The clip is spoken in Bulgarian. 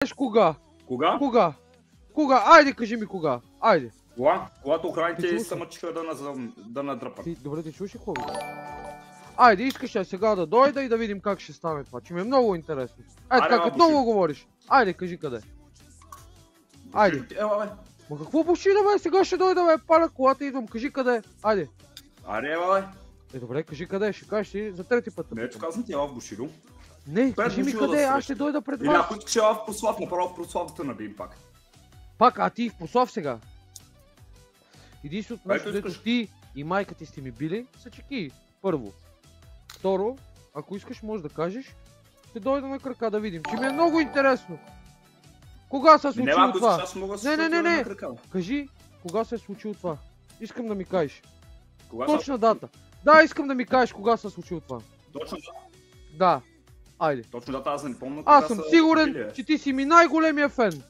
знаеш кога? Кога? Кога? Кога? Айде, кажи ми кога. Айде. Когато охраните Ти се мъчиха да надръпат. Добре, ти чуваш ли какво? Айде, искаш ли сега да дойда и да видим как ще стане това, че ми е много интересно. Айде, така като много говориш. Айде, кажи къде. Айде. Ела, бе. Ма какво бушира, бе? Сега ще дойда, бе, паля колата и идвам. Кажи къде. Айде. Аре, ела, бе. Добре, кажи къде. Ще кажеш ли за трети път. Не, ето казвам ти, ела в Буширо. Не, кажи ми къде, аз ще дойда пред Или вас. ако искаш ела в Прослав, направо в Прослав да набием пак. Пак, а ти в Прослав сега? Единственото нещо, Ето дето искаш. ти и майка ти сте ми били, са чеки. Първо. Второ, ако искаш, можеш да кажеш, ще дойда на крака да видим, че ми е много интересно. Кога се е Не, случило ако това? искаш, аз мога да се Не. на крака. Кажи, кога се е случило това? Искам да ми кажеш. Кога Точна дата. Да, искам да ми кажеш кога се е случило това. Точно Да. Айде. дата, аз не помня. Аз съм сигурен, че ти си ми най-големия фен.